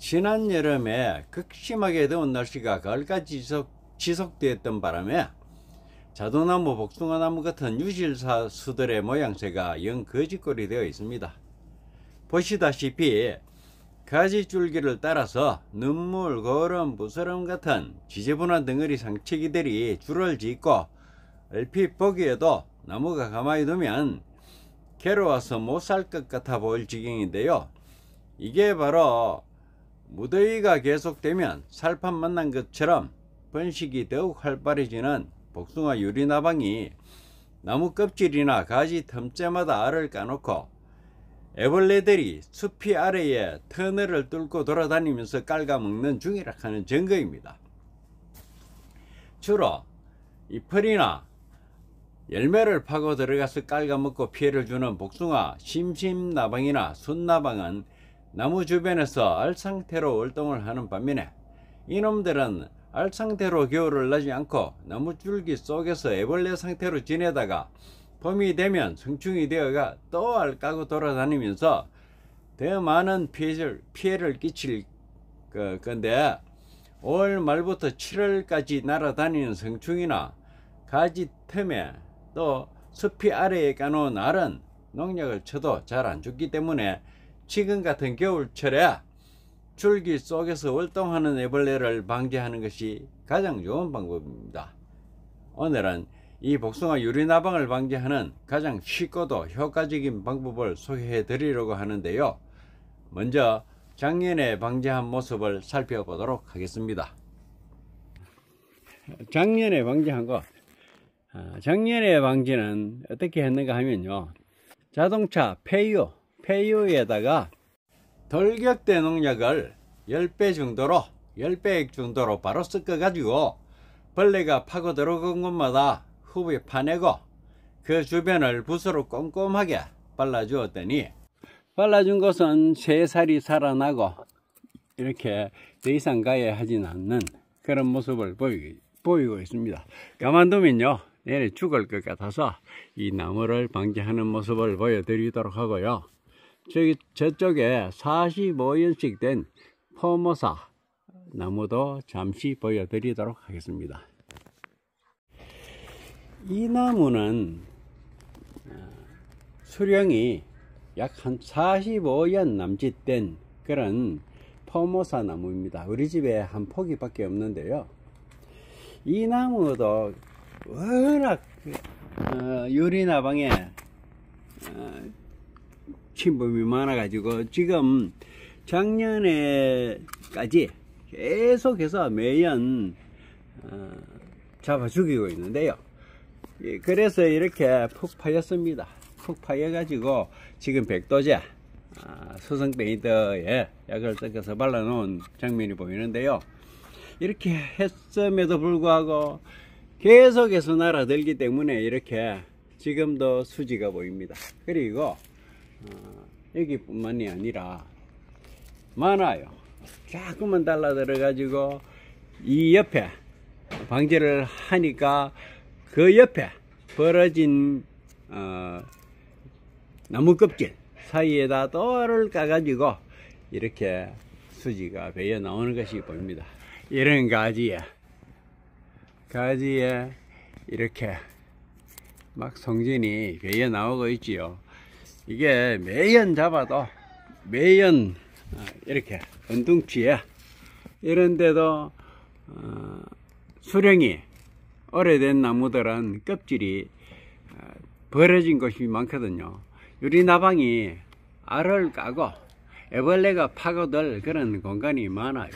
지난 여름에 극심하게 더운 날씨가 가을까지 지속되었던 바람에 자두나무, 복숭아나무 같은 유실사수들의 모양새가 영 거지꼴이 되어 있습니다. 보시다시피 가지줄기를 따라서 눈물, 거름, 부스럼 같은 지저분한 덩어리 상체기들이 줄을 짓고 얼핏 보기에도 나무가 가만히 두면 괴로워서 못 살 것 같아 보일 지경인데요. 이게 바로 무더위가 계속되면 살판 만난 것처럼 번식이 더욱 활발해지는 복숭아 유리나방이 나무 껍질이나 가지 틈새마다 알을 까놓고 애벌레들이 숲이 아래에 터널을 뚫고 돌아다니면서 깔아먹는 중이라 하는 증거입니다. 주로 잎풀이나 열매를 파고 들어가서 깔아먹고 피해를 주는 복숭아 심심나방이나 순나방은 나무 주변에서 알 상태로 활동을 하는 반면에 이놈들은 알 상태로 겨울을 나지 않고 나무 줄기 속에서 애벌레 상태로 지내다가 봄이 되면 성충이 되어가 또 알 까고 돌아다니면서 더 많은 피해를 끼칠 건데 5월 말부터 7월까지 날아다니는 성충이나 가지 틈에 또 숲이 아래에 까놓은 알은 농약을 쳐도 잘 안 죽기 때문에 지금 같은 겨울철에 줄기 속에서 활동하는 애벌레를 방지하는 것이 가장 좋은 방법입니다. 오늘은 이 복숭아 유리나방을 방지하는 가장 쉽고도 효과적인 방법을 소개해 드리려고 하는데요. 먼저 작년에 방지한 모습을 살펴보도록 하겠습니다. 작년에 방지한 것, 작년에 방지는 어떻게 했는가 하면요, 자동차 폐유에다가 돌격대 농약을 10배 정도로 바로 섞어 가지고 벌레가 파고 들어간 곳마다 후에 파내고 그 주변을 붓으로 꼼꼼하게 발라주었더니 발라준 것은 새살이 살아나고 이렇게 더 이상 가해하진 않는 그런 모습을 보이고 있습니다. 가만두면요 내일 죽을 것 같아서 이 나무를 방지하는 모습을 보여드리도록 하고요. 저쪽에 45연씩 된 포모사 나무도 잠시 보여드리도록 하겠습니다. 이 나무는 수령이 약 한 45년 남짓된 그런 포모사 나무입니다. 우리 집에 한 포기밖에 없는데요. 이 나무도 워낙 유리나방에 침범이 많아 가지고 지금 작년에까지 계속해서 매년 잡아 죽이고 있는데요. 그래서 이렇게 푹 파였습니다. 푹 파여 가지고 지금 백도제 수성 페인트에 약을 섞어서 발라 놓은 장면이 보이는데요. 이렇게 했음에도 불구하고 계속해서 날아들기 때문에 이렇게 지금도 수지가 보입니다. 그리고 여기뿐만이 아니라 많아요. 자꾸만 달라들어 가지고 이 옆에 방제를 하니까 그 옆에 벌어진 나무 껍질 사이에다 돌을 까가지고 이렇게 수지가 배어 나오는 것이 보입니다. 이런 가지에 이렇게 막 송진이 배어 나오고 있지요. 이게 매연 잡아도 매연 이렇게 은둥치에 이런데도 수령이 오래된 나무들은 껍질이 벌어진 것이 많거든요. 유리나방이 알을 까고 애벌레가 파고들 그런 공간이 많아요.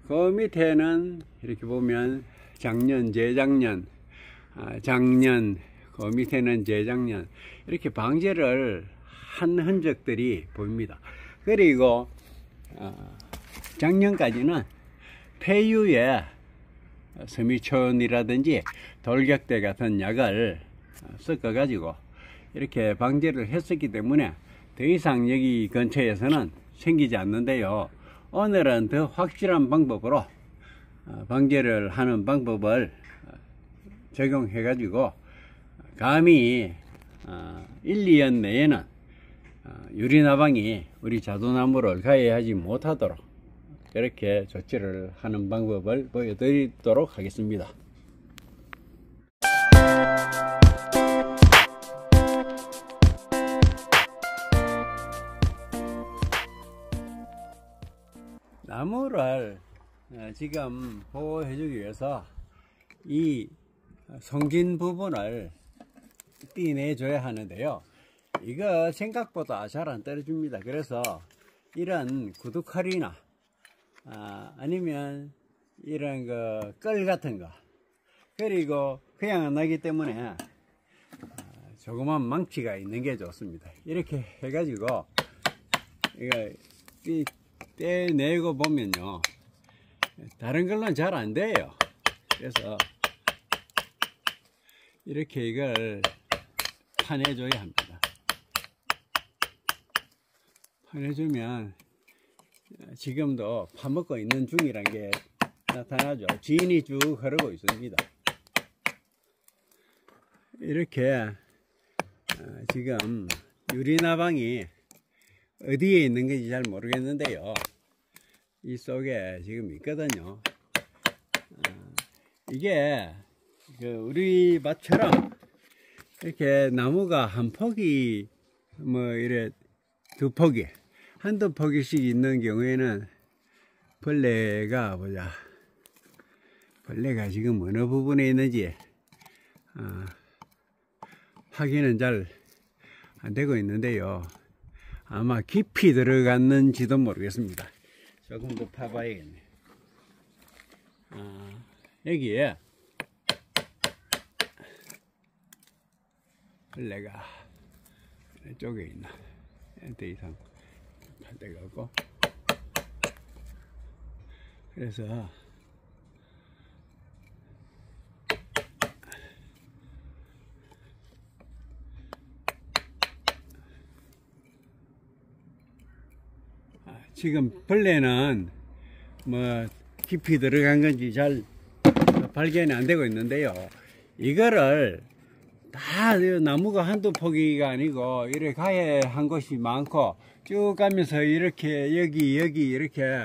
그 밑에는 이렇게 보면 작년, 재작년, 작년, 그 밑에는 재작년 이렇게 방제를 한 흔적들이 보입니다. 그리고 작년까지는 폐유에 서미촌이라든지 돌격대 같은 약을 섞어 가지고 이렇게 방제를 했었기 때문에 더 이상 여기 근처에서는 생기지 않는데요. 오늘은 더 확실한 방법으로 방제를 하는 방법을 적용해 가지고 감히 1, 2년 내에는 유리나방이 우리 자두나무를 가해하지 못하도록 이렇게 조치를 하는 방법을 보여드리도록 하겠습니다. 나무를 지금 보호해주기 위해서 이 성진 부분을 떼내줘야 하는데요. 이거 생각보다 잘 안 떨어집니다. 그래서 이런 구두칼이나 아니면 이런 끌 같은 거, 그리고 그냥 안 나기 때문에 조그만 망치가 있는 게 좋습니다. 이렇게 해가지고 이거 떼내고 보면요, 다른 걸로는 잘 안 돼요. 그래서 이렇게 이걸 파내줘야 합니다. 파내주면 지금도 파먹고 있는 중이란 게 나타나죠. 진이 쭉 흐르고 있습니다. 이렇게 지금 유리나방이 어디에 있는 건지 잘 모르겠는데요, 이 속에 지금 있거든요. 이게 우리 밭처럼 이렇게 나무가 한 폭이 이래 두 폭이 한두 폭이씩 있는 경우에는 벌레가 벌레가 지금 어느 부분에 있는지 확인은 잘 안 되고 있는데요. 아마 깊이 들어갔는지도 모르겠습니다. 조금 더 파봐야겠네. 여기에 벌레가 이쪽에 있나? 더 이상 할 데가 없고, 그래서 지금 벌레는 깊이 들어간 건지 잘 발견이 안 되고 있는데요. 이거를 다 나무가 한두 포기가 아니고 이렇게 가해한 곳이 많고 쭉 가면서 이렇게 여기 이렇게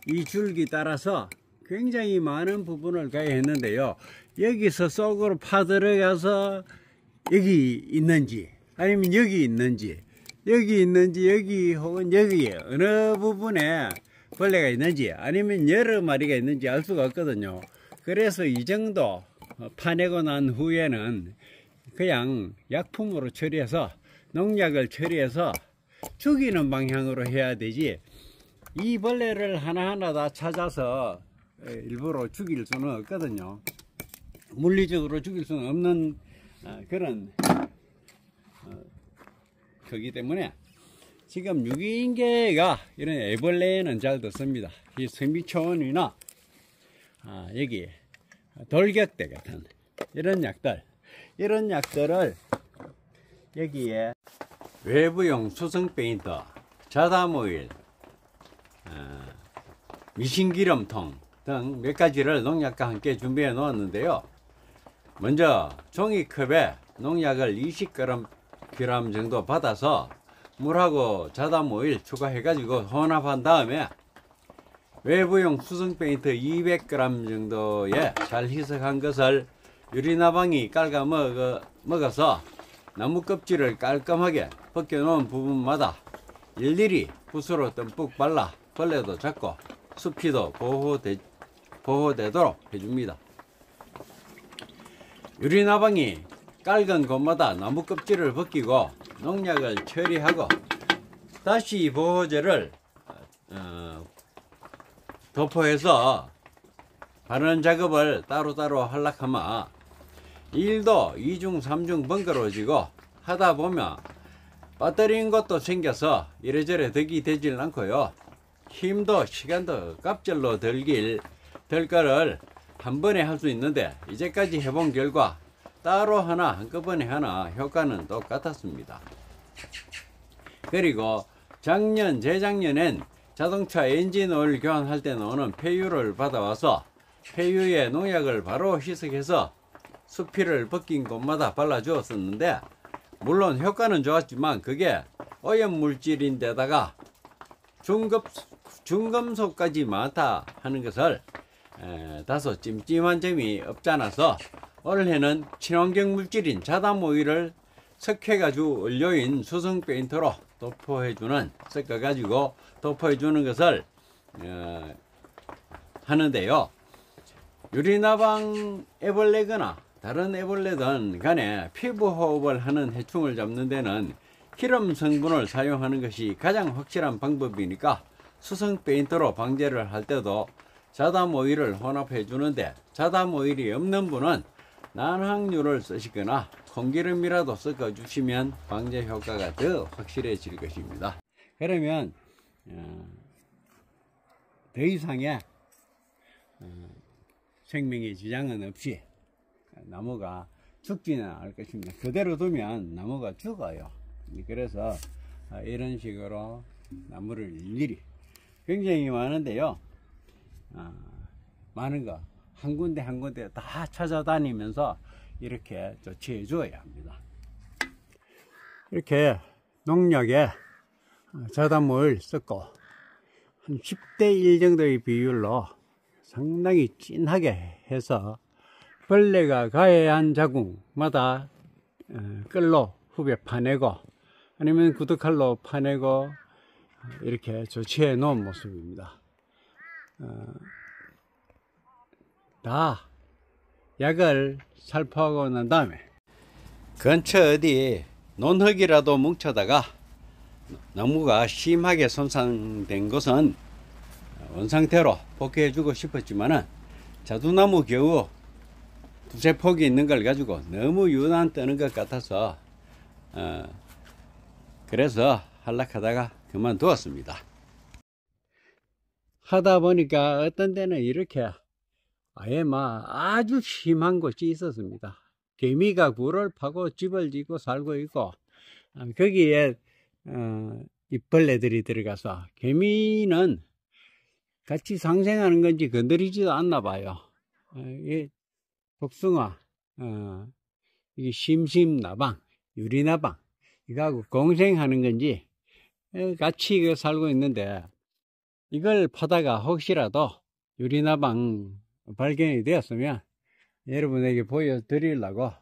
이 줄기 따라서 굉장히 많은 부분을 가해했는데요. 여기서 속으로 파들어가서 여기 있는지, 아니면 여기 있는지, 여기 혹은 여기에 어느 부분에 벌레가 있는지, 아니면 여러 마리가 있는지 알 수가 없거든요. 그래서 이 정도 파내고 난 후에는 그냥 약품으로 처리해서, 농약을 처리해서 죽이는 방향으로 해야 되지, 이 벌레를 하나하나 다 찾아서 일부러 죽일 수는 없거든요. 물리적으로 죽일 수는 없는 그런 거기 때문에 지금 유기인계가 이런 애벌레에는 잘 듣습니다. 이 세미초원이나 여기 돌격대 같은 이런 약들을 여기에 외부용 수성 페인트, 자담오일, 미신기름통 등 몇 가지를 농약과 함께 준비해 놓았는데요. 먼저 종이컵에 농약을 20g 정도 받아서 물하고 자담오일 추가해 가지고 혼합한 다음에 외부용 수성 페인트 200g 정도에 잘 희석한 것을 유리나방이 깔아 먹어서 나무 껍질을 깔끔하게 벗겨 놓은 부분마다 일일이 붓으로 듬뿍 발라 벌레도 잡고 숲이도 보호되도록 해줍니다. 유리나방이 깔은 곳마다 나무 껍질을 벗기고 농약을 처리하고 다시 보호제를 도포해서 바르는 작업을 따로따로 하려하면 일도 2중 3중 번거로워지고 하다 보면 빠뜨린 것도 생겨서 이래저래 덕이 되질 않고요. 힘도 시간도 갑절로 들 거를 한 번에 할 수 있는데, 이제까지 해본 결과 따로 하나 한꺼번에 하나 효과는 똑같았습니다. 그리고 작년 재작년엔 자동차 엔진 오일 교환할 때 나오는 폐유를 받아와서 폐유에 농약을 바로 희석해서 수피를 벗긴 곳마다 발라주었었는데, 물론 효과는 좋았지만 그게 오염물질인데다가 중금속까지 많다 하는 것을 다소 찜찜한 점이 없잖아서 올해는 친환경 물질인 자담 오일을 섞여가지고 원료인 수성 페인트로 섞어가지고 도포해주는 것을 하는데요. 유리나방 애벌레거나 다른 애벌레든 간에 피부 호흡을 하는 해충을 잡는 데는 기름 성분을 사용하는 것이 가장 확실한 방법이니까 수성 페인트로 방제를 할 때도 자담 오일을 혼합해 주는데, 자담 오일이 없는 분은 난황유를 쓰시거나 콩기름이라도 섞어 주시면 방제 효과가 더 확실해질 것입니다. 그러면 더 이상의 생명의 지장은 없이 나무가 죽지는 않을 것입니다. 그대로 두면 나무가 죽어요. 그래서 이런 식으로 나무를 일일이 굉장히 많은데요, 많은 거 한 군데 한 군데 다 찾아다니면서 이렇게 조치해 주어야 합니다. 이렇게 농약에 자담을 섞고 한 10대 1 정도의 비율로 상당히 진하게 해서 벌레가 가해한 자국마다 끌로 후벼 파내고 아니면 구두칼로 파내고 이렇게 조치해 놓은 모습입니다. 다 약을 살포하고 난 다음에 근처 어디 논흙이라도 뭉쳐다가 나무가 심하게 손상된 것은 원상태로 복귀해 주고 싶었지만은 자두나무 겨우 두세 폭이 있는 걸 가지고 너무 유난 떠는 것 같아서 그래서 한락하다가 그만두었습니다. 하다 보니까 어떤 데는 이렇게 아예 아주 심한 곳이 있었습니다. 개미가 굴을 파고 집을 짓고 살고 있고, 거기에 잎벌레들이 들어가서 개미는 같이 상생하는 건지 건드리지도 않나 봐요. 이 복숭아, 이게 심심나방, 유리나방 이거하고 공생하는 건지 같이 살고 있는데, 이걸 파다가 혹시라도 유리나방 발견이 되었으면 여러분에게 보여드리려고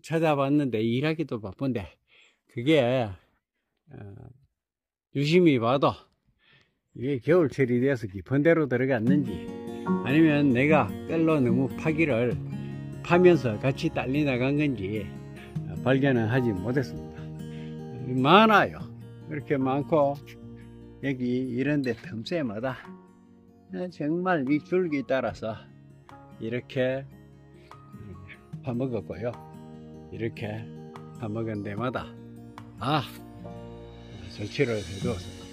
찾아봤는데, 일하기도 바쁜데 그게 유심히 봐도 이게 겨울철이 되어서 깊은 데로 들어갔는지 아니면 내가 끌로 너무 파기를 파면서 같이 딸리 나간 건지 발견을 하지 못했습니다. 많아요. 이렇게 많고 여기 이런데 틈새마다 정말 이 줄기 따라서 이렇게 파먹었고요. 이렇게 파먹은 데마다 조치를 해두었습니다.